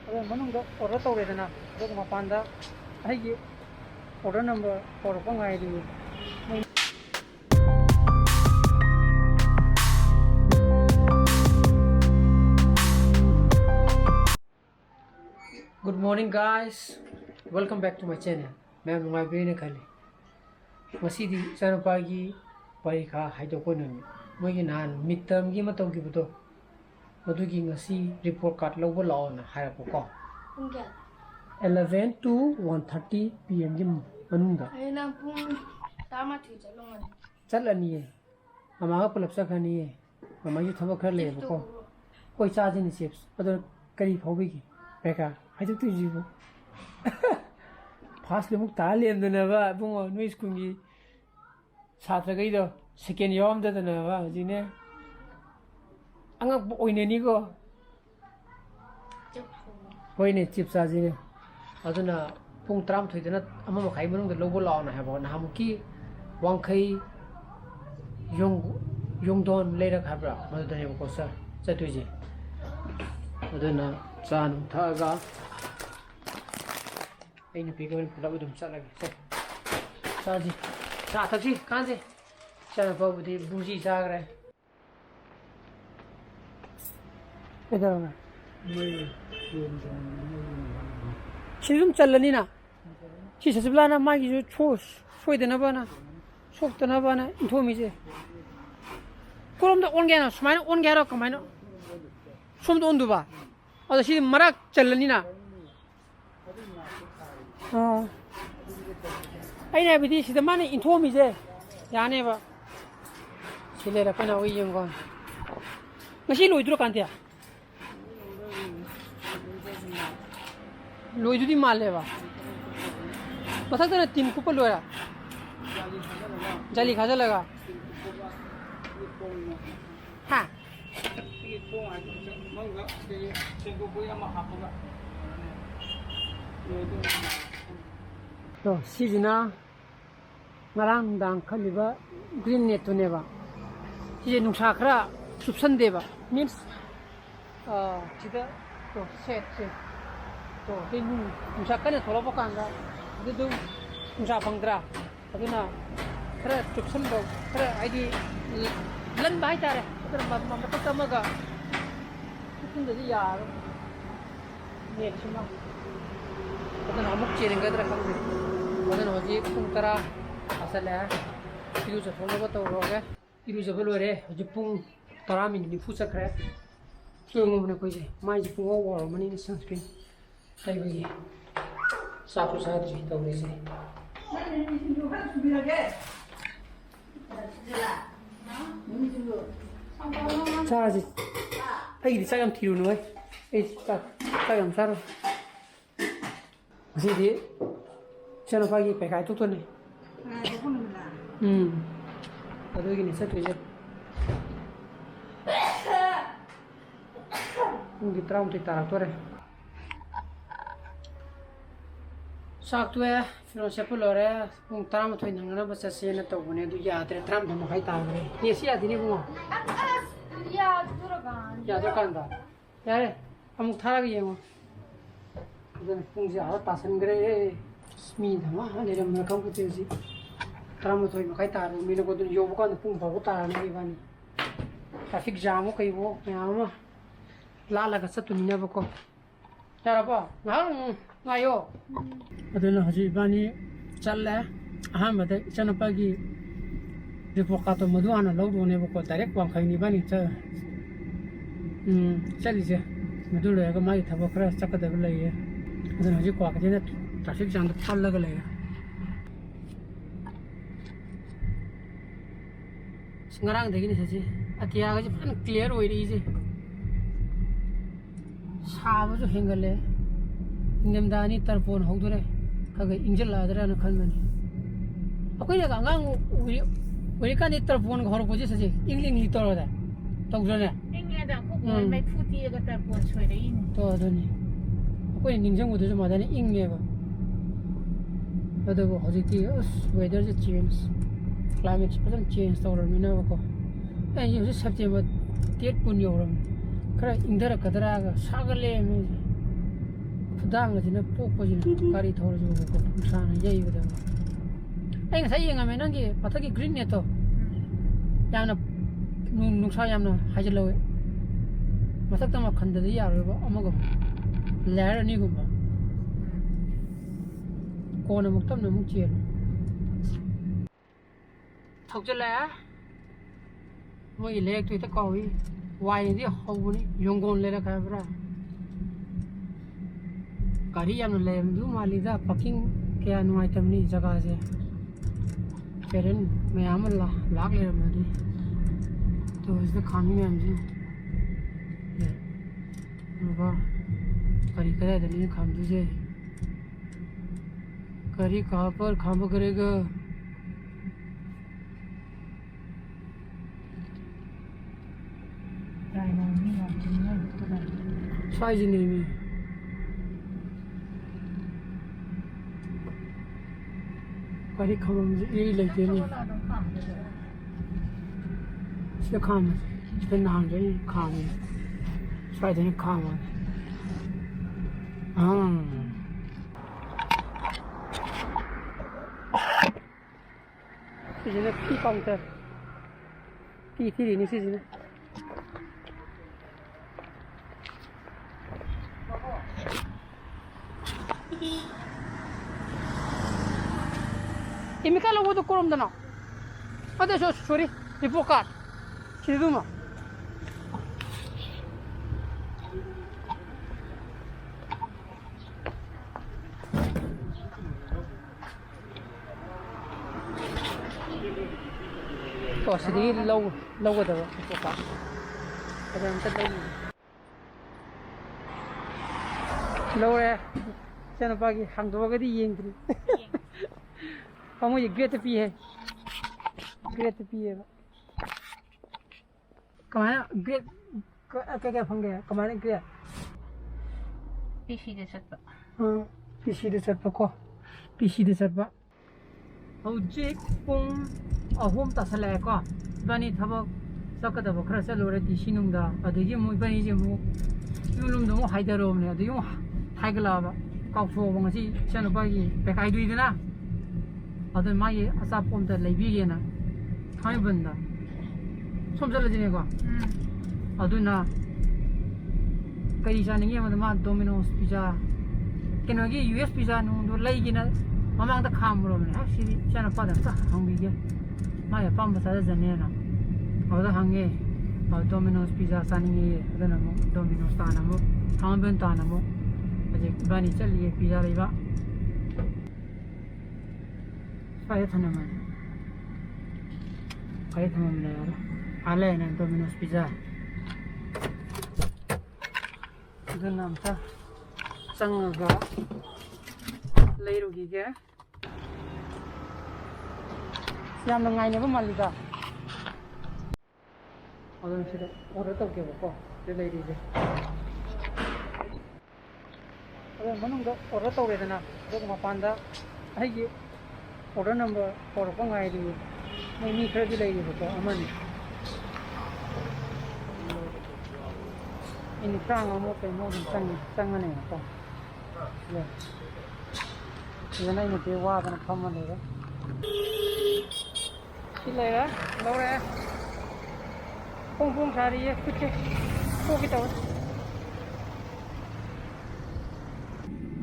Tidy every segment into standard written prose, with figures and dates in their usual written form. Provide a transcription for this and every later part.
ꯑꯗꯣ ꯃꯅꯨꯡꯗ ꯑꯣꯔꯗꯔ ꯇꯧꯔꯦꯗꯅ ꯑꯗꯨꯒ ꯃꯄꯥꯟꯗ ꯑꯩꯒꯤ ꯑꯣꯔꯗꯔ ꯅꯝꯕꯔ ꯀꯧꯔꯛꯄ ꯉꯥꯏꯔꯤ. Good morning guys, welcome back to my channel. मैं नुंगाइब्रेना खाली मसीदी चनपागी परीक्षा हाइदोकोनमी मोगी नान मिड टर्म की मतौगिबदो मदुगी ngasi report card लौबो लाओना हायरपको 11 to 1:30 pm gi manungda aina pung tama thi chalong chalani mama ga pulap sakhani mama gi thaba khar lebako koi chaji ni chips ador kari phawbi gi beka haidok tu jibo fast lemuk ta lemdana ba bungo noi school gi satra gai do second yom da na ba jine angak oineni go hoine chips ajine aduna pung tram thoidana ama makhai manung da lobo laona ha ba na hamuki wangkhai yongdon leira khabra madudane ko sir chatuji aduna chan thaga aina pigawin pula budum chalagi se saji sa thakji kanse chana babudi buji sagre edara 시좀 잘라니나 시서블라나 마기 초 소이되나 봐나 속되나 봐나 인토미지 그럼도 온게나 수마이 온게라 그만은 숨도 온도 봐 어서 시 마락 잘라니나 아이나 비디 시더만은 인토미지 야네 봐 실내라 페나 오이인 건 마시 로이드로 간대야 लोई माल लेवा मथक ना 3 कुपल लोया जाली खाजा लगा हाँ तो सीजना ngarang dang khaliba green net to neba sije nungsa khra subsan deba means chida to set तो ते नुसा कने थोलबो कांगा दु नुसा फंगद्रा अदुना खरा चुपसन बो खरा आइदि लन बाय तारे अदर मम तमगा तुंदि यार नेट सिमा अदना अमुक चेरिंगद्रा खंगे अदना होजि पुंग तरा असले इरु ज थोलबो तो रोगे इरु ज बलोरे होजि पुंग तरा मिनिट निफु चखरे सोंगमने कोइजे माइ जि पुंग ओवर मनि sunscreen Sabi, sapu saat sih tahu sih. Cara sih, lagi di sayam tiru nih, sayam saru. Masih di, sana pagi pakai itu tuh nih. Aduh gini satu aja. Mungkin traum tarak tuh deh. साक्तुए फिर से पुलोरे पुंग तराम थोइ नंगना बच्चा सेना तो बने दु यात्रे तराम धम खाइ तागरे येसी आदिने बुङो या दुरगान यारे अमुक थारा गे यमो जन पुंग जे आ तासन गरे स्मी धमा लेरे म कम कुतेसी तराम थोइ खाइ तारो मिनो को दुन योबो कान पुंग भागो तारने इबानी ट्रैफिक जाम हो कइबो यामा लालागा सतुनिना बको यारबो ngayo aduna haji bani challe ahamade chanapagi report madu ana lawdo ne bako direct wang khaini bani cha chali je madu le ga mai thaba khara chakada lai aduna haji kwa ka jena traffic jam phal laga lai singarang degi ni saji atia ga ji pan clear oi ri je sabu jo hengale इंगमदानी तरपोन होदरे खगे इंजल लादरा न खनमनी अकोइ जगा ngang uri kan तरपोन घर को जे सजे इंग्लिंग ली तोरदा तौजने इंग्लिंग दा को मै फुटी ga तरपोन छोइरे इन तो अदनी अकोइ निंजंग उदु मादाने इंगमेबा adobo हजिति us whether जे change climate पजन change तौरमिना बको ए यो September 8 पुन योरम खरा इंदर कदरा गा सागले मे ꯈꯨꯗꯥꯡ ꯑꯁꯤꯅ ꯄꯣꯛꯄꯁꯤꯅ ꯒꯥꯔꯤ ꯊꯧꯔꯁꯨ ꯅꯨꯡꯁꯥꯅ ꯌꯩꯕꯗꯕ ꯑꯩ ꯉꯁꯥꯏ ꯌꯦꯡꯉꯝꯃꯦ ꯅꯪꯒꯤ ꯃꯊꯛꯀꯤ ꯒ꯭ꯔꯤꯟ ꯅꯦꯠꯇꯣ ꯌꯥꯝꯅ ꯅꯨꯡꯁꯥ ꯌꯥꯝꯅ ꯍꯥꯏꯖꯤꯜꯍꯧꯋꯦ ꯃꯊꯛꯇ ꯑꯃ ꯈꯟꯗꯗꯤ ꯌꯥꯔꯣꯏꯕ ꯑꯃꯒꯨꯝꯕ ꯂꯦꯌꯔ ꯑꯅꯤꯒꯨꯝꯕ ꯀꯣꯟꯅ ꯑꯃꯨꯛ ꯇꯞꯅ ꯑꯃꯨꯛ ꯆꯦꯜꯂꯨ ꯊꯧꯖꯤꯜꯂꯛꯑꯦ ꯃꯣꯏꯒꯤ ꯂꯩꯔꯛꯇꯨ ꯍꯦꯛꯇ ꯀꯥꯎꯏ ꯋꯥꯏꯅꯗꯤ ꯍꯧꯕꯅꯤ ꯌꯣꯡꯒꯣꯟ ꯂꯩꯔꯛ ꯍꯥꯏꯕ꯭ꯔꯥ ꯒꯥꯔꯤ ꯌꯥꯝꯅ ꯂꯩꯔꯝꯗꯨ ꯃꯥꯜꯂꯤꯗ ꯄꯥꯔꯀꯤꯡ ꯀꯌꯥ ꯅꯨꯡꯉꯥꯏꯇꯕꯅꯤ ꯖꯒꯥꯁꯦ ꯄꯦꯔꯦꯟ ꯃꯌꯥꯝ ꯑꯃ ꯂꯥꯛ ꯂꯩꯔꯝꯃꯗꯤ तो इसमें खामी में हमसे बाबा करी करे तो नहीं खाम तुझे करी कहाँ पर खाम करेगा साइज नहीं में करी खाम यही लगते नहीं इसका खाम इसका नाम जो है खाम है शायद ये खाम है हाँ सीजन पी काउंटर पी थी नहीं season Imphal logo to korom dana ade sorry report card Kiduma. Oh, sedikit low ito. Ito. Kadang tatay. Low eh. Siya na pagi hang dua kadi yeng tri. Kamu ye great pi hai. Great pi hai. Kemana great क्या फंग गया कमाने क्या PC de satpa PC de satpa ko PC de satpa hojik pung ahom tasale ko bani thabak sakadaba khara salore ti sinungda adigi mu bani je mu yulum do haidaro ne adu yum haigala ba kaufo ngasi chanu ba gi bekai duidina adu mai asa pom da leibi ge na thai banda somjala jine ko aduna kari sa ningi ma Domino's pizza kenogi US pizza nu do laigina mamang da khamro ne ha siri chana pada sa hangi ge ma ya pam sa jane na oda hange Domino's pizza sa ningi adana mo Domino's ta na mo hamben ta na mo aje bani chali pizza rai ba sai thana ma kai thana ne yar ale na Domino's pizza itu nampak sangaga leirugi ke siam nangai ne ba malika adon sida order tau ke ko de leiri je adon manung da order tau re na do ma panda ai ge order number 4 ko ngai ri mai mi khre di leiri ko amani ini frang amo pe mo sang ne ko ya ya nai ne wa kana pham ne ra ki lai ra lo re pung sari ye kuche ko ki taw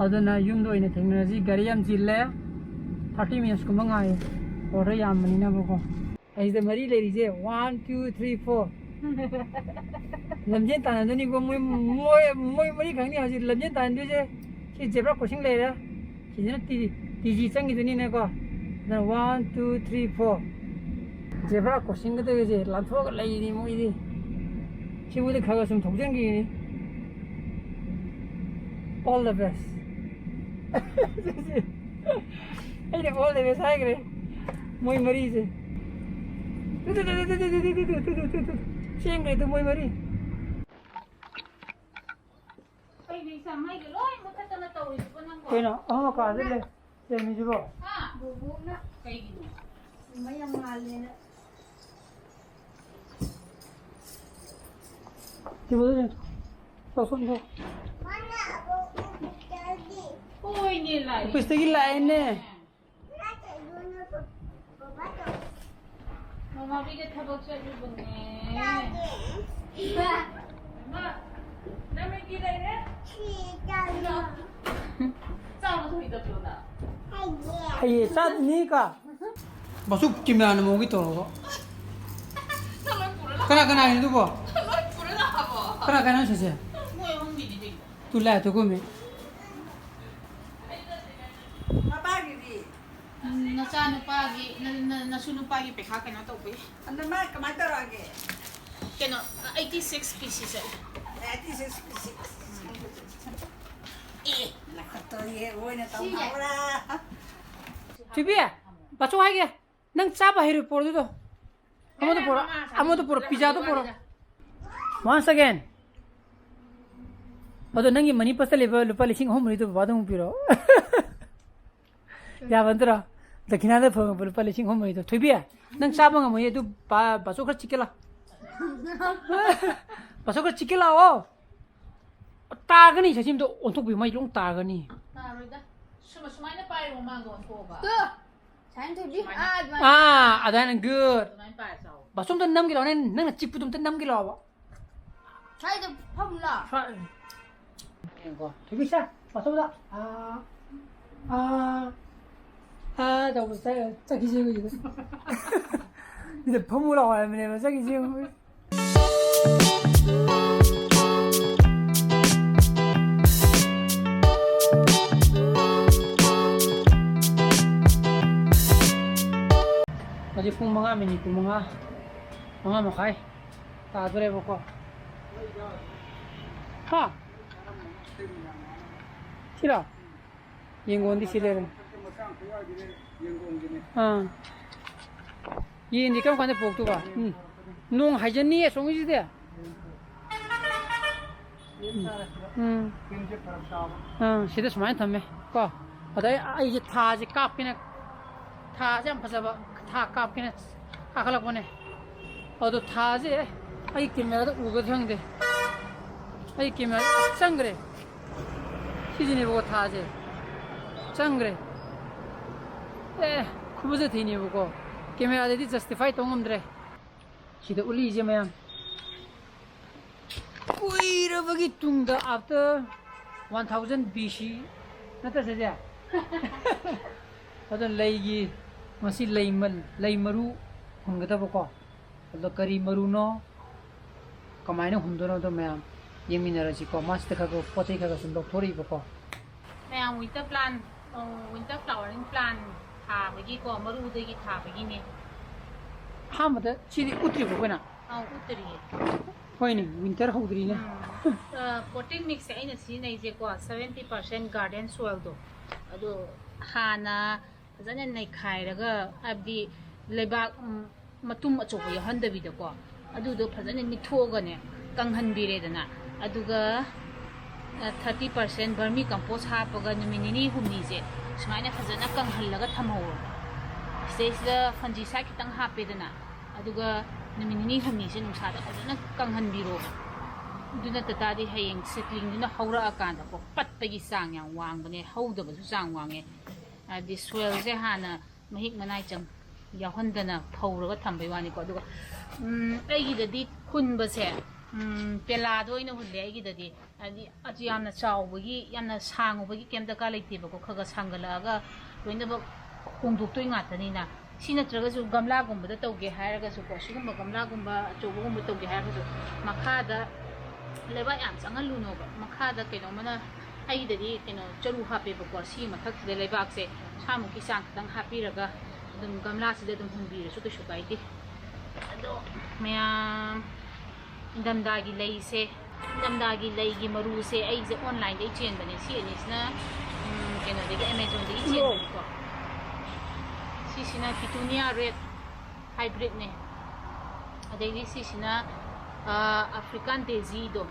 aduna yum do ine technology gari am jille 30 minutes ko mangai order yam mani na ko ai de mari le ri je 1 2 3 4 lamjen tan ni ko moi mari khang ni haji lamjen tan du je ki zebra crossing le ra ki ne ti ji chang gi ni ne ko na 1 2 3 4 zebra crossing de je lan tho ga lai ni moi di chi bu de kha ga sum thong jang gi ni all the best ai de all the best ai gre moi mari je Siang itu mau mari. Ay, bisa may galoy, makata na tawi ko nang ko. Kena, ka dile. Semi jibo. Ha, bubu na kay gino. May ang mali na. Jibo din. Pasok mo. Mana ako Ni lai. Office tagi lain ne. Mama bigat habak sa ibang eh. Ma, namin kilay na? Saan mo ito na? Ay, sad ni ka. Basuk kimya na mo gito. Kana hindu po. Kana siya. Tula to kumi. Nasano pagi, nasuno pagi pekha kena to be. Ano ma, kamay tarage. Kena 86 pieces. 86 pieces. Nakatoye, oy na tao mawala. Tibiya, basuk hai ge. Nang chaba hiru por do. Amo to por pizza to por. Once again. Odo nangi mani pasal lupa lising home ri to badung piro. Ya bandra. Dakina phang lupa lising home ri to. Tibiya, nang chaba ngamo ye tu basuk khar chikela. Basuk khar chikela o. Tagani sasim to ontok bi mai long tagani. Naroida. Sumay na pai mo mango ko ba? Adan good. Sumay pai sao. Basum to 5 kilo nen nang chip tum to 5 kilo ba. Sai da phamla. Ko. Tibisa, basum da. Da bu sai zaki ji ji. Ni da phamula wa me ne zaki ji. Jadi pung mga mini pung mga makai ta dure boko ha sila yengon di sila yin di kam kan de pok tu ba nong hajan ni song ji de sida smai thamme ko adai ai ji tha ji kap kina tha jam phasaba tha kap kina akhalak bone odo tha je ai camera da uga thang de ai camera changre sijine bo tha je changre khubuze thini bo camera de justify tongam dre sida uli je mayam puira bagi tungda after 1000 BC nata se ja adon leigi masi lei maru hungada boko ado kari maru no kamaina hundono do mayam yeminara ji ko mas taka ko potai ka sun dok thori boko Mayang winter flowering plant tha bagi ko maru de gi tha bagi ne. hamada chiri utri boko na Utri. hoini winter hodri ne Potting mix ai na si nei je ko 70% garden soil do. Ado hana fazana nei khairaga abdi lebak matum achoba yahandabi da ko adu do fazana ni thoga ne kanghanbire dana aduga 30% vermi compost hapaga numinini humni je sumaina fazana kanghallaga thamhaw stage fungicide kitang hape dana aduga numinini humni se nusa da fazana kanghanbiro duna tata di hayeng settling duna hawra akanda ko patpagi sang yang wang bane hawda ba su sang wange adi soil je hana mahik manai chang yahondana phawraga thambai wani ko aduga aigi dadi khunba se pela doina hulle aigi dadi adi aju yamna chawbagi yamna sangubagi kemda ka leite ba ko khaga sangalaga loina ba hongduk toi ngatani na sina traga su gamla gumba da tawge hairaga su ko sugumba gamla gumba chobu gumba tawge hairaga su makhada leba yam changal luno ba makhada keno mana ai dadi keno charu hape ba ko si mathak de lebak se samu ki sang dang happy raga dum gamla se dum humbi su to shukai di ado maya damdagi lei se damdagi lei gi maru se ai je online dei chen bane si ni sna keno de Amazon dei chen ko si sina petunia red hybrid ne adai si sina African daisy do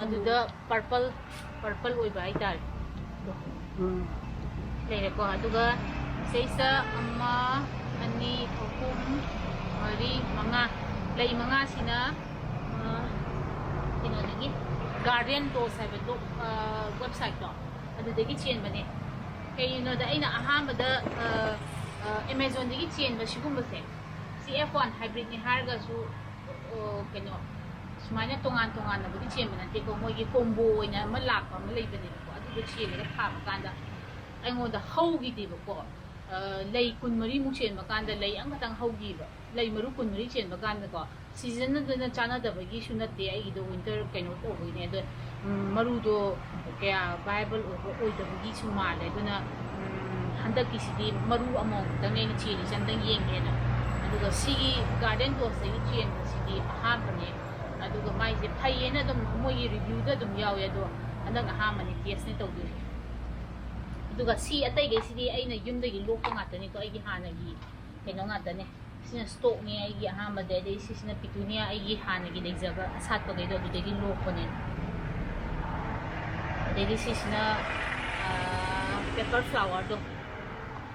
aduda purple oi bai dar leire ko aduga seisa amma ani hukum mari manga lei manga sina garden to sai do website do adudagi chen bane ꯀꯩꯒꯤꯅꯣꯗ ꯑꯩꯅ ꯑꯍꯥꯟꯕꯗ ꯑꯦꯃꯥꯖꯣꯟꯗꯒꯤ ꯆꯦꯟꯕ ꯁꯤꯒꯨꯝꯕꯁꯦ ꯁꯤ F1 ꯍꯥꯏꯕ꯭ꯔꯤꯠꯅꯤ ꯍꯥꯏꯔꯒꯁꯨ ꯀꯩꯅꯣ ꯁꯨꯃꯥꯏꯅ ꯇꯣꯉꯥꯟ ꯇꯣꯉꯥꯟꯅꯕꯨꯗꯤ ꯆꯦꯟꯕ ꯅꯠꯇꯦꯀꯣ ꯃꯣꯏꯒꯤ ꯀꯣꯝꯕꯣ ꯑꯣꯏꯅ ꯑꯃ ꯂꯥꯛꯄ ꯑꯃ ꯂꯩꯕꯅꯦꯕꯀꯣ ꯑꯗꯨꯗꯣ ꯆꯦꯜꯂꯒ ꯊꯥꯕ ꯀꯥꯟꯗ ꯑꯩꯉꯣꯟꯗ ꯍꯧꯈꯤꯗꯦꯕꯀோ ꯂꯩ 24ꯃꯨꯛ ꯆꯦꯟꯕ ꯀꯥꯟꯗ ꯂꯩ ꯑꯃꯈꯛꯇꯪ ꯍꯧꯈꯤꯕ ꯂꯩ ꯃꯔꯨ 24 ꯆꯦꯟꯕ ꯀꯥꯟꯗꯀꯣ ꯁꯤꯖꯟꯅꯗꯅ ꯆꯥꯟꯅꯗꯕꯒꯤꯁꯨ ꯅꯠꯇꯦ ꯑꯩꯒꯤꯗꯣ ꯋꯤꯟꯇꯔ ꯀꯩꯅꯣ ꯇꯧꯕꯒꯤꯅꯦ ꯑꯗꯣ ꯃꯔꯨꯗꯣ ꯀꯌꯥ ꯚꯥꯏꯕꯜ ꯑꯣꯏꯗꯕꯒꯤꯁꯨ ꯃꯥꯜꯂꯦ ꯑꯗꯨꯅ ꯍꯟꯗꯛꯀꯤꯁꯤꯗꯤ ꯃꯔꯨ ꯑꯃꯈꯛꯇꯪ ꯑꯩꯅ ꯆꯦꯜꯂꯤꯁꯦ ꯑꯝꯇꯪ ꯌꯦꯡꯒꯦꯅ ꯑꯗꯨꯒ ꯁꯤꯒꯤ ꯒꯥꯔꯗꯦꯟ ꯗꯣꯁꯇꯒꯤ ꯆꯦꯟꯕꯁꯤꯗꯤ ꯑꯍꯥꯟꯕꯅꯦ ꯑꯗꯨꯒ ꯃꯥꯏꯁꯦ ꯐꯩꯌꯦꯅ ꯑꯗꯨꯝ ꯃꯣꯏꯒꯤ ꯔꯤꯚ꯭ꯌꯨꯗ ꯑꯗꯨꯝ ꯌꯥꯎꯋꯦ ꯑꯗꯣ ꯍꯟꯗꯛ ꯑꯍꯥꯟꯕꯅꯦ ꯇꯦꯁꯅꯦ ꯇꯧꯗꯣꯏꯁꯦ ꯑꯗꯨꯒ ꯁꯤ ꯑꯇꯩꯈꯩꯁꯤꯗꯤ ꯑꯩꯅ ꯌꯨꯝꯗꯒꯤ ꯂꯣꯛꯄ ꯉꯥꯛꯇꯅꯤꯀꯣ ꯑꯩꯒꯤ ꯍꯥꯟꯅꯒꯤ ꯀꯩꯅꯣ ꯉꯥꯛꯇꯅꯦ ꯁꯤꯅ ꯁ꯭ꯇꯣꯛꯅꯦ ꯑꯩꯒꯤ ꯑꯍꯥꯟꯕꯗ ꯑꯗꯩ ꯁꯤꯁꯤꯅ ꯄꯤꯇꯨꯅꯤꯌꯥ ꯑꯩꯒꯤ ꯍꯥꯟꯅꯒꯤ ꯂꯩꯖꯕ ꯑꯁꯥꯠꯄꯈꯩꯗꯣ ꯑꯗꯨꯗꯒꯤ ꯂꯣꯛꯄꯅꯦ ꯑꯗꯩꯗꯤ ꯁꯤꯁꯤꯅ ꯄꯦꯄꯔ ꯐ꯭ꯂꯥꯋꯔꯗꯣ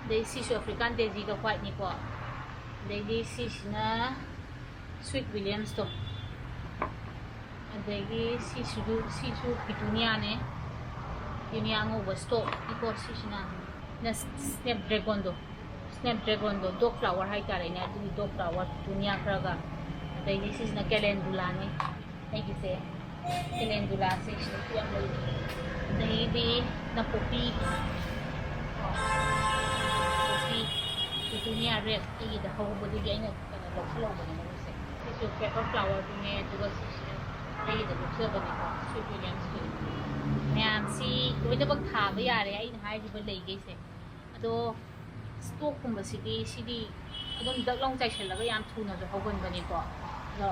ꯑꯗꯩ ꯁꯤꯁꯨ ꯑꯐ꯭ꯔꯤꯀꯥꯟ ꯗꯦꯖꯤꯒ ꯋꯥꯏꯠꯅꯤꯀꯣ ꯑꯗꯩꯗꯤ ꯁꯤꯁꯤꯅ ꯁ꯭ꯋꯤꯠ ꯋꯤꯂꯤꯌꯝꯁꯇꯣ ꯑꯗꯒꯤ ꯁꯤꯁꯨ ꯄꯤꯇꯨꯅꯤꯌꯥꯅꯦ ꯄꯤꯇꯨꯅꯤꯌꯥ ꯑꯉꯧꯕ ꯁ꯭ꯇꯣꯛꯅꯤꯀꯣ ꯁꯤꯁꯤꯅ ꯁ꯭ꯅꯦꯞ ꯗ꯭ꯔꯦꯒꯣꯟꯗꯣ ꯗꯣꯛ ꯐ꯭ꯂꯥꯋꯔ ꯍꯥꯏꯇꯥꯔꯦꯅꯦ ꯑꯗꯨꯒꯤ ꯗꯣꯛ ꯐ꯭ꯂꯥꯋꯔ ꯄꯤꯇꯨꯅꯤꯌꯥ ꯈꯔꯒ ꯑꯗꯩꯗꯤ ꯁꯤꯁꯤꯅ ꯀꯦꯂꯦꯟꯗꯨꯂꯥꯅꯤ ꯑꯩꯒꯤꯁꯦ ꯀꯦꯂꯦꯟꯗꯨꯂꯥꯁꯦ ꯁꯤꯗꯁꯨ ꯌꯥꯝ ꯂꯩ ꯑꯗꯩꯗꯤ ꯅꯥꯄꯣꯄꯤ ꯄꯤꯇꯨꯅꯤꯌꯥ ꯔꯦꯠ ꯑꯩꯒꯤꯗ ꯍꯧꯕꯗꯨꯒꯤ ꯑꯩꯅ ꯀꯩꯅꯣ ꯂꯧꯁꯤꯜꯍꯧꯕꯅꯦ ꯃꯔꯨꯁꯦ ꯁꯤꯁꯨ ꯄꯦꯄꯔ ꯐ꯭ꯂꯥꯋꯔꯗꯨꯅꯦ ꯑꯗꯨꯒ ꯁꯤꯁꯤꯅ ꯑꯩꯒꯤꯗ ꯂꯧꯖꯕꯅꯦꯀꯣ ꯁ꯭ꯋꯤꯠ ꯋꯤꯂꯤꯌꯝꯁꯀꯤ ꯃꯌꯥꯝꯁꯤ ꯂꯣꯏꯅꯃꯛ ꯊꯥꯕ ꯌꯥꯔꯦ ꯑꯩꯅ ꯍꯥꯏꯔꯤꯕ ꯂꯩꯈꯩꯁꯦ ꯑꯗꯣ ꯁ꯭ꯇꯣꯛꯀꯨꯝꯕꯁꯤꯗꯤ ꯁꯤꯗꯤ ꯑꯗꯨꯝ ꯗꯛ ꯂꯥꯎ ꯆꯥꯏꯁꯜꯂꯒ ꯌꯥꯝ ꯊꯨꯅꯁꯨ ꯍꯧꯒꯟꯕꯅꯦꯀꯣ ꯑꯗꯣ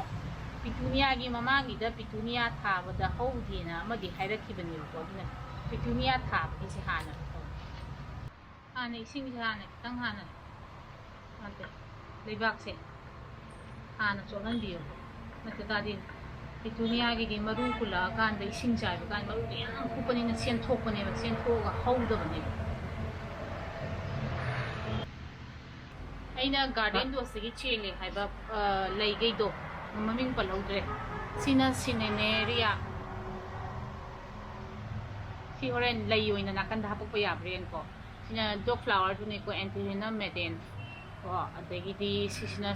ꯄꯤꯇꯨꯅꯤꯌꯥꯒꯤ ꯃꯃꯥꯡꯒꯤꯗ ꯄꯤꯇꯨꯅꯤꯌా ꯊꯥꯕꯗ ꯍꯧꯗꯦꯅ ꯑꯃꯗꯤ ꯍꯥꯏꯔꯛꯈꯤꯕꯅꯦꯕꯀꯣ ꯑꯗꯨꯅ ꯄꯤꯇꯨꯅꯤꯌా ꯊꯥꯕꯒꯤꯁꯦ ꯍꯥꯟꯅ ꯏꯁꯤꯡꯁꯦ ꯈꯤꯇꯪ ꯍꯥꯟꯅ ꯂꯩꯕꯥꯛꯁꯦ ꯍꯥꯟꯅ ꯆꯣꯠꯍꯟꯕꯤꯌꯨ ꯅꯠꯇ꯭ꯔꯗꯤ ꯄꯤꯇꯨꯅꯤꯌꯥꯒꯤꯗꯤ ꯃꯔꯨ ꯍꯨꯜꯂꯛꯑꯀꯥꯟꯗ ꯏꯁꯤꯡ ꯆꯥꯏꯕ ꯀꯥꯟꯗ ꯃꯔꯨꯗꯤ ꯌꯥꯝ ꯀꯨꯞꯄꯅꯤꯅ ꯆꯦꯟꯊꯣꯛꯄꯅꯦꯕ ꯆꯦꯟꯊꯣꯛꯑꯒ ꯍꯧꯗꯕꯅꯦꯕ ꯑꯩꯅ ꯒꯥꯔꯗꯦꯟ ꯗꯣꯁꯇꯒꯤ ꯆꯦꯜꯂꯦ ꯍꯥꯏꯕ ꯂꯩꯈꯩꯗꯣ ꯃꯃꯤꯡ ꯄꯜꯍꯧꯗ꯭रे ꯁꯤꯅ ꯁꯤꯅꯦꯅꯦꯔꯤꯌꯥ ꯁꯤ ꯍꯣꯔꯦꯟ ꯂꯩ ꯑꯣꯏꯅ ꯅꯥꯀꯟꯗ ꯍꯥꯞꯄꯛꯄ ꯌꯥꯕ꯭ꯔꯦꯅꯀꯣ ꯁꯤꯅ ꯗꯣꯛ ꯐ꯭ꯂꯥꯋꯔꯗꯨꯅꯦꯀꯣ ꯑꯦꯟꯇꯤꯔꯤꯅꯝ ꯃꯦꯗꯦꯟ ꯀꯣ ꯑꯗꯒꯤꯗꯤ ꯁꯤꯁꯤꯅ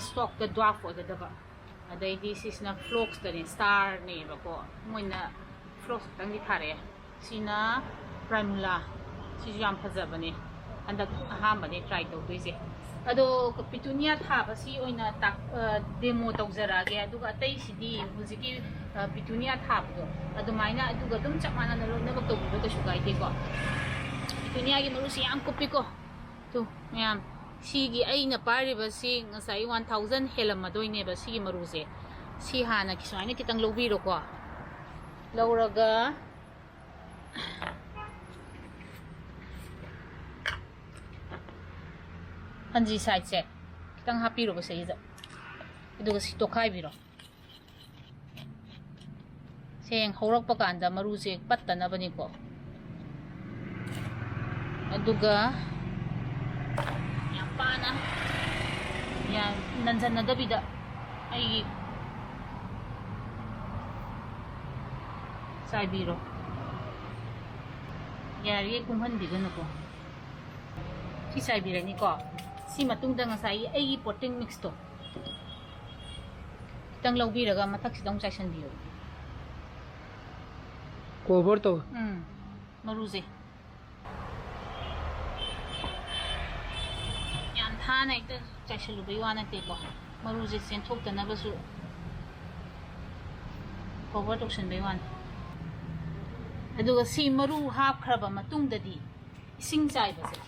ꯁ꯭ꯇꯣꯛꯇ ꯗ꯭ꯋꯥꯔꯐ ꯑꯣꯏꯒꯗꯕ ꯑꯗꯩꯗꯤ ꯁꯤꯁꯤꯅ ꯐ꯭ꯂꯣꯛꯁꯇꯅꯦ ꯁ꯭ꯇꯥꯔꯅꯦꯕꯀꯣ ꯃꯣꯏꯅ ꯐ꯭ꯂꯣꯛꯁ ꯈꯛꯇꯪꯗꯤ ꯊꯥꯔꯛꯑꯦ ꯁꯤꯅ ꯄ꯭ꯔꯥꯏꯃꯨꯂꯥ ꯁꯤꯁꯨ ꯌꯥꯝ ꯐꯖꯕꯅꯦ ꯍꯟꯗꯛ ꯑꯍꯥꯟꯕꯅꯦ ꯇ꯭ꯔꯥꯏ ꯇꯧꯗꯣꯏꯁꯦ ꯑꯗꯣ ꯄꯤꯇꯨꯅꯤꯌా ꯊꯥꯕꯁꯤ ꯑꯣꯏꯅ ꯗꯦꯃो ꯇꯧꯖꯔꯛꯑꯒꯦ ꯑꯗꯨꯒ ꯑꯇꯩꯁꯤꯗꯤ ꯍꯧꯖꯤꯛꯀꯤ ꯄꯤꯇꯨꯅꯤꯌా ꯊꯥꯕꯗꯣ ꯑꯗꯨꯃꯥꯏꯅ ꯑꯗꯨꯒ ꯑꯗꯨꯝ ꯆꯞ ꯃꯥꯟꯅꯅ ꯂꯣꯏꯅꯃꯛ ꯇꯧꯕꯤꯕ ꯀꯩꯁꯨ ꯀꯥꯏꯗꯦꯀꯣ ꯄꯤꯇꯨꯅꯤꯌꯥꯒꯤ ꯃꯔꯨꯁꯤ ꯌꯥꯝ ꯀꯨꯞꯄꯤꯀꯣ ꯇꯨ ꯃꯌꯥꯝ ꯁꯤꯒꯤ ꯑꯩꯅ ꯄꯥꯏꯔꯤꯕꯁꯤ ꯉꯁꯥꯏ 1000 ꯍꯦꯜꯂꯝꯃꯗꯣꯏꯅꯦꯕ ꯁꯤꯒꯤ ꯃꯔꯨꯁꯦ ꯁꯤ ꯍꯥꯟꯅ ꯁꯨꯃꯥꯏꯅ ꯈꯤꯇꯪ ꯂꯧꯕꯤꯔꯣꯀꯣ ꯂꯧꯔꯒ ꯐꯟꯖꯤ ꯁꯥꯏꯠꯁꯦ ꯈꯤꯇꯪ ꯍꯥꯞꯄꯤꯔꯣꯕ ꯁꯤꯗ ꯑꯗꯨꯒ ꯁꯤ ꯇꯣꯈꯥꯏꯕꯤꯔꯣ ꯁꯦꯡ ꯍꯧꯔꯛꯄ ꯀꯥꯟꯗ ꯃꯔꯨꯁꯦ ꯄꯠꯇꯅꯕꯅꯤꯀꯣ ꯑꯗꯨꯒ ꯌꯥꯝ ꯄꯥꯅ ꯌꯥꯝ ꯅꯟꯖꯟꯅꯗꯕꯤꯗ ꯑꯩꯒꯤ ꯆꯥꯏꯕꯤꯔꯣ ꯌꯥꯔꯤꯉꯩ ꯀꯨꯡꯍꯟꯕꯤꯒꯅꯨꯀꯣ ꯁꯤ ꯆꯥꯏꯕꯤꯔꯅꯤꯀꯣ ꯁꯤ ꯃꯇꯨꯡꯗ ꯉꯁꯥꯏꯒꯤ ꯑꯩꯒꯤ ꯄꯣꯠꯇꯤꯡ ꯃꯤꯛꯁꯇꯣ खितंग लौबीरगा मथक्सिदं चाइसनबियो कोवर तो मरुजे याम थाना एक चाइसलुबई वा नतेको मरुजे सेंथोक्तनबसु कोवर तोक्सनबई वान अदुगा सी मरु हापख्रबा मतुंगददी इसिंग चाइबसे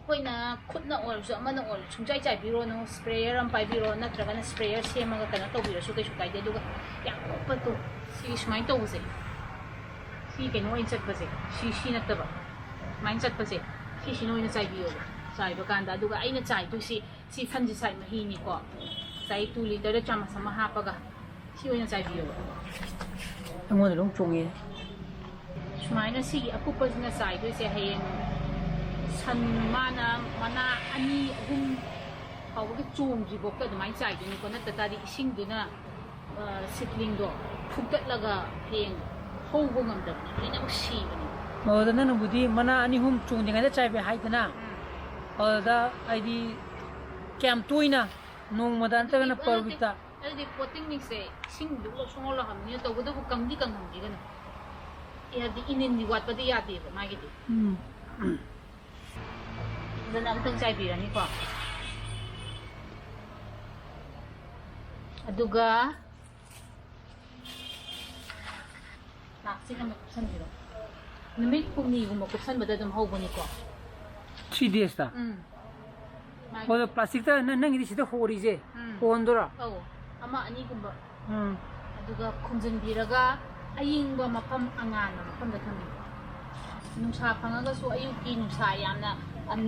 कोइना खुदना ओरसु अमना ओर सुंचाइ चाइबिरोनो स्प्रेयर अम पाइबिरो नत्रगना स्प्रेयर सेमगा कना तोबिरसु कैसु काइदे दुगा याम पतो सी स्माइ तोबसे सी केनो इन चटबसे सी नतबा माइन चटबसे सी नोइना चाइबियो चाइबा कांदा दुगा आइना चाइदुसी सी फंजि साइ महीनी को चाइ 2 लीटर चामच अमा हापगा सी ओइना चाइबियो अमोन लोंग चोंगे सुमाइना सी अकुपजना चाइदुसे हयेंग सन माना मना अनि अहुम फावगे चोंगजी बोक अदुमाइन चाइदुनी को नततादि इसिंगदुना सिपलिंग दो फुगतलगा हेंग हौबो ngамदबनी लेना सिबनी ꯑꯗꯨꯗ ꯅꯪꯅꯕꯨꯗꯤ ꯃꯅꯥ ꯑꯅꯤ ꯑꯍꯨꯝ ꯆꯣꯡꯗ꯭ꯔꯤꯉꯩꯗ ꯆꯥꯏꯕ ꯍꯥꯏꯗꯅ ꯑꯗꯨꯗ ꯑꯩꯗꯤ ꯀꯌꯥꯝ ꯇꯣꯏꯅ ꯅꯣꯡꯃꯗ ꯅꯠꯇ꯭ꯔꯒꯅ ꯄꯔ ꯋꯤꯛꯇ ꯑꯗꯨꯗꯤ ꯄꯣꯇꯤꯡ ꯃꯤꯛꯁꯁꯦ ꯏꯁꯤꯡꯗꯨ ꯁꯣꯡꯍꯜꯂꯛꯑꯕꯅꯤꯅ ꯇꯧꯕꯇꯕꯨ ꯀꯪꯗꯤ ꯀꯪꯍꯟꯕꯤꯒꯅꯨ ꯍꯥꯏꯗꯤ ꯏꯅꯤꯟꯗꯤ ꯋꯥꯠꯄꯗꯤ ꯌꯥꯗꯦꯕ ꯃꯥꯒꯤꯗꯤ ꯑꯗꯨꯅ ꯑꯃꯨꯛꯇꯪ ꯆꯥꯏꯕꯤꯔꯅꯤꯀꯣ ꯑꯗꯨꯒ ꯂꯥꯛꯁꯤꯅ ꯑꯃꯨꯛ ꯀꯨꯞꯁꯟꯕꯤꯔꯣ ꯅꯨꯃꯤꯠ ꯍꯨꯝꯅꯤꯒꯨꯝꯕ ꯀꯨꯞꯁꯟꯕꯗ ꯑꯗꯨꯝ ꯍꯧꯕꯅꯤꯀꯣ 3 days다 ꯑꯗꯣ ꯄ꯭ꯂꯥꯁꯇꯤꯛꯇ ꯅꯪꯒꯤꯗꯤ ꯁꯤꯗ ꯍꯣꯔꯤꯁꯦ ꯍꯣꯟꯗꯣꯏꯔꯥ ꯑꯧ ꯑꯃ ꯑꯅꯤꯒꯨꯝꯕ ꯑꯗꯨꯒ ꯈꯨꯝꯖꯤꯟꯕꯤꯔꯒ ꯑꯌꯤꯡꯕ ꯃꯐꯝ ꯑꯉꯥꯟꯕ ꯃꯐꯝꯗ ꯊꯝꯕꯤꯕ ꯅꯨꯡꯁꯥ ꯐꯪꯉꯒꯁꯨ ꯑꯌꯨꯛꯀꯤ ꯅꯨꯡꯁꯥ ꯌꯥꯝꯅ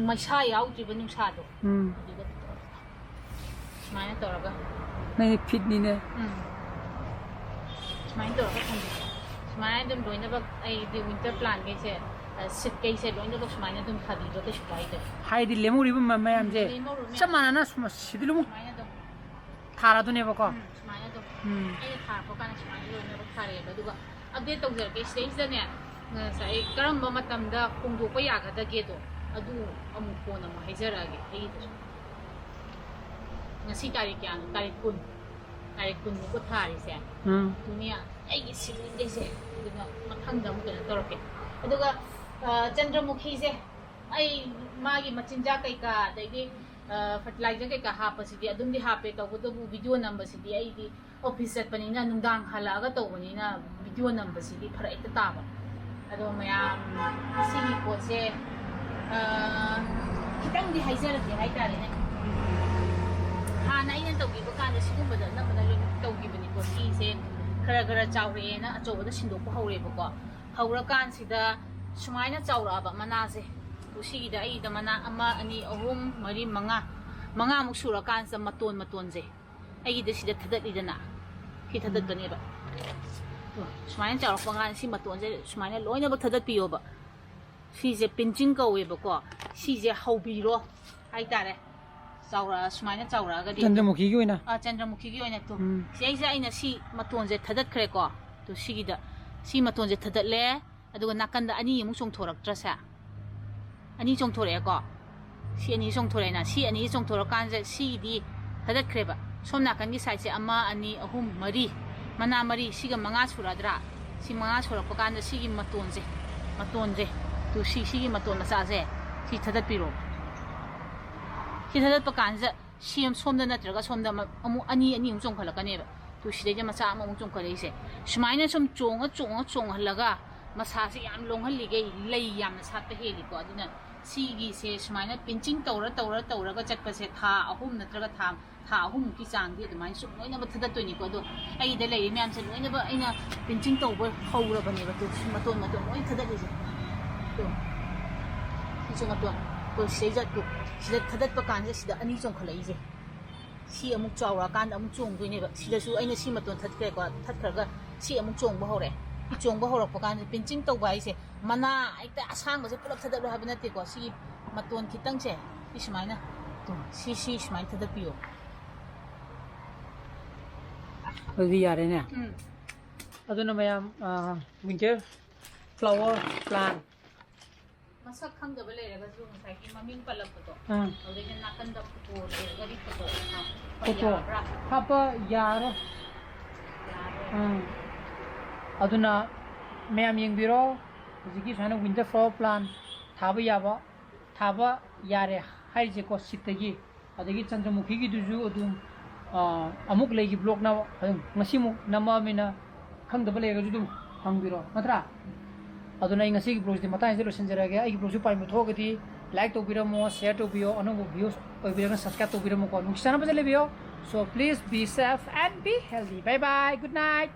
ꯃꯩꯁꯥ ꯌꯥꯎꯗ꯭ꯔꯤꯕ ꯅꯨꯡꯁꯥꯗꯣ ꯑꯗꯨꯒ ꯁꯨꯃꯥꯏꯅ ꯇꯧꯔꯒ ꯅꯪꯒꯤ ꯐꯤꯠꯅꯤꯅꯦ ꯁꯨꯃꯥꯏꯅ ꯇꯧꯔꯒ ꯊꯝꯕꯤꯕ ꯁꯨꯃꯥꯏꯅ ꯑꯗꯨꯝ ꯂꯣꯏꯅꯃꯛ ꯑꯩꯗꯤ ꯋꯤꯟꯇꯔ ꯄ꯭ꯂꯥꯟꯈꯩꯁꯦ ꯁꯤꯠꯀꯩꯁꯦ ꯂꯣꯏꯅꯃꯛ ꯁꯨꯃꯥꯏꯅ ꯑꯗꯨꯝ ꯊꯥꯕꯤꯕ ꯀꯩꯁꯨ ꯀꯥꯏꯗꯦ ꯍꯥꯏꯗꯤ ꯂꯦꯝꯍꯧꯔꯤꯕ ꯃꯌꯥꯝꯁꯦ ꯆꯞ ꯃꯥꯟꯅꯅ ꯁꯤꯗꯤ ꯑꯃꯨꯛ ꯁꯨꯃꯥꯏꯅ ꯑꯗꯨꯝ ꯊꯥꯔꯗꯣꯏꯅꯦꯕꯀꯣ ꯁꯨꯃꯥꯏꯅ ꯑꯗꯨꯝ ꯑꯩꯅ ꯊꯥꯔꯛꯄ ꯀꯥꯟꯗ ꯁꯨꯃꯥꯏꯅ ꯂꯣꯏꯅꯃꯛ ꯊꯥꯔꯛꯑꯦꯕ ꯑꯗꯨꯒ ꯑꯞꯗꯦꯠ ꯇꯧꯖꯔꯛꯀꯦ ꯁꯤꯗꯩꯁꯤꯗꯅꯦ ꯉꯁꯥꯏ ꯀꯔꯝꯕ ꯃꯇꯝꯗ ꯍꯣꯡꯗꯣꯛꯄ ꯌꯥꯒꯗꯒꯦꯗꯣ ꯑꯗꯨ ꯑꯃꯨꯛ ꯀꯣꯟꯅ ꯑꯃꯨꯛ ꯍꯥꯏꯖꯔꯛꯑꯒꯦ ꯑꯩꯒꯤꯗꯨꯁꯨ ꯉꯁꯤ ꯇꯥꯔꯤꯛ ꯀꯌꯥꯅꯣ ꯇꯥꯔꯤꯛ 10 ꯇꯥꯔꯤꯛ 10ꯅꯤꯀꯣ ꯊꯥꯔꯤꯁꯦ ꯑꯗꯨꯅꯦ ꯑꯩꯒꯤ ꯁꯤꯕꯂꯤꯡꯈꯩꯁꯦ ꯑꯗꯨꯒ ꯃꯊꯪꯗ ꯑꯃꯨꯛ ꯀꯩꯅꯣ ꯇꯧꯔꯛꯀꯦ ꯑꯗꯨꯒ ꯆꯟꯗ꯭ꯔꯃꯨꯈꯤꯁꯦ ꯑꯩ ꯃꯥꯒꯤ ꯃꯆꯤꯟꯖꯥꯛ ꯀꯩꯀꯥ ꯑꯗꯩꯗꯤ ꯐꯔꯇꯤꯂꯥꯏꯖꯔ ꯀꯩꯀꯥ ꯍꯥꯞꯄꯁꯤꯗꯤ ꯑꯗꯨꯝꯗꯤ ꯍꯥꯞꯄꯦ ꯇꯧꯕꯇꯕꯨ ꯚꯤꯗꯤꯑꯣ ꯅꯝꯕꯁꯤꯗꯤ ꯑꯩꯗꯤ ꯑꯣꯐꯤꯁ ꯆꯠꯄꯅꯤꯅ ꯅꯨꯡꯗꯥꯡ ꯍꯜꯂꯛꯑꯒ ꯇꯧꯕꯅꯤꯅ ꯚꯤꯗꯤꯑꯣ ꯅꯝꯕꯁꯤꯗꯤ ꯐꯔꯛ ꯍꯦꯛꯇ తాꯕ ꯑꯗꯣ ꯃꯌꯥꯝ ꯁꯤꯒꯤ ꯄꯣꯠꯁꯦ ꯈꯤꯇꯪꯗꯤ ꯍꯥꯏꯖꯔꯛꯀꯦ ꯍꯥꯏꯇꯥꯔꯦꯅꯦ ꯍꯥꯟꯅ ꯑꯩꯅ ꯇꯧꯈꯤꯕ ꯀꯥꯟꯗ ꯁꯤꯒꯨꯝꯕꯗ ꯑꯅꯝꯕꯅ ꯂꯣꯏꯅ ꯇꯧꯈꯤꯕꯅꯤꯀꯣ ꯁꯤꯁꯦ ꯈꯔ ꯈꯔ ꯆꯥꯎꯔꯛꯑꯦꯅ ꯑꯆꯧꯕꯗ ꯁꯤꯟꯗꯣꯛꯄ ꯍꯧꯔꯦꯕꯀꯣ ꯍꯧꯔꯀꯥꯟꯁꯤꯗ ꯁꯨꯃꯥꯏꯅ ꯆꯥꯎꯔꯛꯑꯕ ꯃꯅꯥꯁꯦ ꯁꯤꯒꯤꯗ ꯑꯩꯒꯤꯗ ꯃꯅꯥ 1 2 3 4 5 5ꯃꯨꯛ ꯁꯨꯔꯀꯥꯟꯁꯤꯗ ꯃꯇꯣꯟꯁꯦ ꯑꯩꯒꯤꯗ ꯁꯤꯗ ꯊꯗꯠꯂꯤꯗꯅ ꯁꯤ ꯊꯗꯠꯄꯅꯦꯕ ꯁꯨꯃꯥꯏꯅ ꯆꯥꯎꯔꯛꯄ ꯀꯥꯟꯗ ꯁꯤ ꯃꯇꯣꯟꯁꯦ ꯁꯨꯃꯥꯏꯅ ꯂꯣꯏꯅꯃꯛ ꯊꯗꯠꯄꯤꯌꯣꯕ ꯁꯤꯁꯦ ꯄꯤꯟꯆꯤꯡ ꯀꯧꯋꯦꯕꯀꯣ ꯁꯤꯁꯦ ꯍꯧꯕꯤꯔꯣ ꯍꯥꯏꯇꯥꯔꯦ ꯁꯨꯃꯥꯏꯅ ꯆꯥꯎꯔꯛꯑꯒꯗꯤ ꯆꯟꯗ꯭ꯔꯃꯨꯈꯤꯒꯤ ꯑꯣꯏꯅ ꯆꯟꯗ꯭ꯔꯃꯨꯈꯤꯒꯤ ꯑꯣꯏꯅ ꯇꯨ ꯁꯤꯁꯦ ꯑꯩꯅ ꯁꯤ ꯃꯇꯣꯟꯁꯦ ꯊꯗꯠꯈ꯭ꯔꯦꯀꯣ ꯇꯨ ꯁꯤꯒꯤꯗ ꯁꯤ ꯃꯇꯣꯟꯁꯦ ꯊꯗꯠꯂꯦ ꯑꯗꯨꯒ ꯅꯥꯀꯟꯗ ꯑꯅꯤ ꯑꯃꯨꯛ ꯆꯣꯡꯊꯣꯔꯛꯇ꯭ꯔꯁꯦ ꯑꯅꯤ ꯆꯣꯡꯊꯣꯔꯛꯑꯦꯀꯣ ꯁꯤ ꯑꯅꯤ ꯆꯣꯡꯊꯣꯔꯛꯑꯦꯅ ꯁꯤ ꯑꯅꯤ ꯆꯣꯡꯊꯣꯔꯛꯀꯥꯟꯁꯦ ꯁꯤꯒꯤꯗꯤ ꯊꯗꯠꯈ꯭ꯔꯦꯕ ꯁꯣꯝ ꯅꯥꯀꯟꯒꯤ ꯁꯥꯏꯠꯁꯦ 1 2 3 4 ꯃꯅꯥ 4 ꯁꯤꯒ 5 ꯁꯨꯔꯗ꯭ꯔꯥ ꯁꯤ 5 ꯁꯨꯔꯛꯄ ꯀꯥꯟꯗ ꯁꯤꯒꯤ ꯃꯇꯣꯟꯁꯦ ꯇꯨ ꯁꯤꯒꯤ ꯃꯇꯣꯟ ꯃꯆꯥꯁꯦ ꯁꯤ ꯊꯗꯠꯄꯤꯔꯣ ꯁꯤ ꯊꯗꯠꯄ ꯀꯥꯟꯁꯤꯗ ꯁꯣꯝꯗ ꯅꯠꯇ꯭ꯔꯒ ꯁꯣꯝꯗ ꯑꯃꯨꯛ ꯑꯅꯤ ꯑꯃꯨꯛ ꯆꯣꯡꯈꯠꯂꯛꯀꯅꯦꯕ ꯇꯨ ꯁꯤꯗꯩꯗ ꯃꯆꯥ ꯑꯃꯃꯨꯛ ꯆꯣꯡꯈꯠꯂꯛꯏꯁꯦ ꯁꯨꯃꯥꯏꯅ ꯁꯨꯝ ꯆꯣꯡꯍꯜꯂꯒ ꯃꯁꯥꯁꯦ ꯌꯥꯝ ꯂꯣꯡꯍꯜꯂꯤꯒꯩ ꯂꯩ ꯌꯥꯝꯅ ꯁꯥꯠꯄ ꯍꯦꯜꯂꯤꯀꯣ ꯑꯗꯨꯅ ꯁꯤꯒꯤꯁꯦ ꯁꯨꯃꯥꯏꯅ ꯄꯤꯟꯆꯤꯡ ꯇꯧꯔꯒ ꯆꯠꯄꯁꯦ ꯊꯥ 3 ꯅꯠꯇ꯭ꯔꯒ ꯊꯥ 3ꯃꯨꯛꯀꯤ ꯆꯥꯡꯗꯤ ꯑꯗꯨꯃꯥꯏꯅ ꯁꯨꯝ ꯂꯣꯏꯅꯕ ꯊꯗꯠꯇꯣꯏꯅꯤꯀꯣ ꯑꯗꯣ ꯑꯩꯒꯤꯗ ꯂꯩꯔꯤ ꯃꯌꯥꯝꯁꯦ ꯂꯣꯏꯅꯕ ꯑꯩꯅ ꯄꯤꯟꯆꯤꯡ ꯇꯧꯕ ꯍꯧꯔꯕꯅꯦꯕ ꯇꯨ ꯃꯇꯣꯟ ꯂꯣꯏ ꯊꯗꯠꯂꯤꯁꯦ ꯇꯨ ꯁꯤꯁꯨ ꯃꯇꯣꯟ ꯁꯤꯗ ꯊꯗꯠꯄ ꯀꯥꯟꯁꯤꯗ ꯁꯤꯗ ꯑꯅꯤ ꯆꯣꯡꯈꯠꯂꯛꯏꯁꯦ ꯁꯤ ꯑꯃꯨꯛ ꯆꯥꯎꯔꯛꯑꯀꯥꯟꯗ ꯑꯃꯨꯛ ꯆꯣꯡꯗꯣꯏꯅꯦꯕ ꯁꯤꯗꯁꯨ ꯑꯩꯅ ꯁꯤ ꯃꯇꯣꯟ ꯊꯠꯈ꯭ꯔꯦꯀꯣ ꯊꯠꯈ꯭ꯔꯒ ꯁꯤ ꯑꯃꯨꯛ ꯆꯣꯡꯕ ꯍꯧꯔꯦ ꯆꯣꯡꯕ ꯍꯧꯔꯛꯄ ꯀꯥꯟꯗ ꯄꯤꯟꯆꯤꯡ ꯇꯧꯕ ꯍꯥꯏꯁꯦ ꯃꯅꯥ ꯍꯦꯛꯇ ꯑꯁꯥꯡꯕꯁꯦ ꯄꯨꯂꯞ ꯊꯗꯠꯂꯣ ꯍꯥꯏꯕ ꯅꯠꯇꯦꯀꯣ ꯁꯤꯒꯤ ꯃꯇꯣꯟ ꯈꯤꯇꯪꯁꯦ ꯁꯤ ꯁꯨꯃꯥꯏꯅ ꯁꯤ ꯁꯨꯃꯥꯏꯅ ꯊꯗꯠꯄꯤꯌꯣ ꯑꯗꯨꯗꯤ ꯌꯥꯔꯦꯅꯦ ꯑꯗꯨꯅ ꯃꯌꯥꯝ ꯋꯤꯟꯇꯔ ꯐ꯭ꯂꯥꯋꯔ ꯄ꯭ꯂꯥꯟ ꯃꯁꯛ ꯈꯪꯗꯕ ꯂꯩꯔꯒꯁꯨ ꯉꯁꯥꯏꯒꯤ ꯃꯃꯤꯡ ꯄꯜꯂꯛꯄꯗꯣ ꯑꯗꯨꯗꯩꯗ ꯅꯥꯀꯟꯗ ꯐꯣꯇꯣ ꯂꯩꯔꯒꯗꯤ ꯐꯣꯇꯣ ꯍꯥꯞꯄ ꯌꯥꯔꯣ ꯑꯗꯨꯅ ꯃꯌꯥꯝ ꯌꯦꯡꯕꯤꯔꯣ ꯍꯧꯖꯤꯛꯀꯤ ꯁꯨꯃꯥꯏꯅ ꯋꯤꯟꯇꯔ ꯐ꯭ꯂꯥꯋꯔ ꯄ꯭ꯂꯥꯟ ꯊꯥꯕ ꯌꯥꯔꯦ ꯍꯥꯏꯔꯤꯁꯦꯀꯣ ꯁꯤꯠꯇꯒꯤ ꯑꯗꯒꯤ ꯆꯟꯗ꯭ꯔꯃꯨꯈꯤꯒꯤꯗꯨꯁꯨ ꯑꯗꯨꯝ ꯑꯃꯨꯛ ꯂꯩꯒꯤ ꯕ꯭ꯂꯣꯛꯅ ꯑꯗꯨꯝ ꯉꯁꯤꯃꯨꯛ ꯅꯝꯃꯛꯑꯃꯤꯅ ꯈꯪꯗꯕ ꯂꯩꯔꯒꯁꯨ ꯑꯗꯨꯝ ꯍꯪꯕꯤꯔꯣ ꯅꯠꯇ꯭ꯔꯥ ꯑꯗꯨꯅ ꯑꯩ ꯉꯁꯤꯒꯤ ꯕ꯭ꯂꯣꯒꯁꯤꯗꯤ ꯃꯇꯥꯡꯁꯤꯗ ꯂꯣꯏꯁꯤꯟꯖꯔꯒꯦ ꯑꯩꯒꯤ ꯕ꯭ꯂꯣꯒꯁꯤ ꯄꯥꯝꯕ ꯊꯣꯛꯑꯒꯗꯤ ꯂꯥꯏꯛ ꯇꯧꯕꯤꯔꯝꯃꯣ ꯁꯦꯌꯔ ꯇꯧꯕꯤꯌꯣ ꯑꯅꯧꯕ ꯚꯤꯌꯨꯁ ꯑꯣꯏꯕꯤꯔꯒꯅ ꯁꯕꯁꯀ꯭ꯔꯥꯏꯕ ꯇꯧꯕꯤꯔꯝꯃꯣꯀꯣ ꯅꯨꯡꯁꯤ ꯆꯥꯟꯅꯕꯁꯦ ꯂꯩꯕꯤꯌꯣ so please be safe and be healthy bye bye good night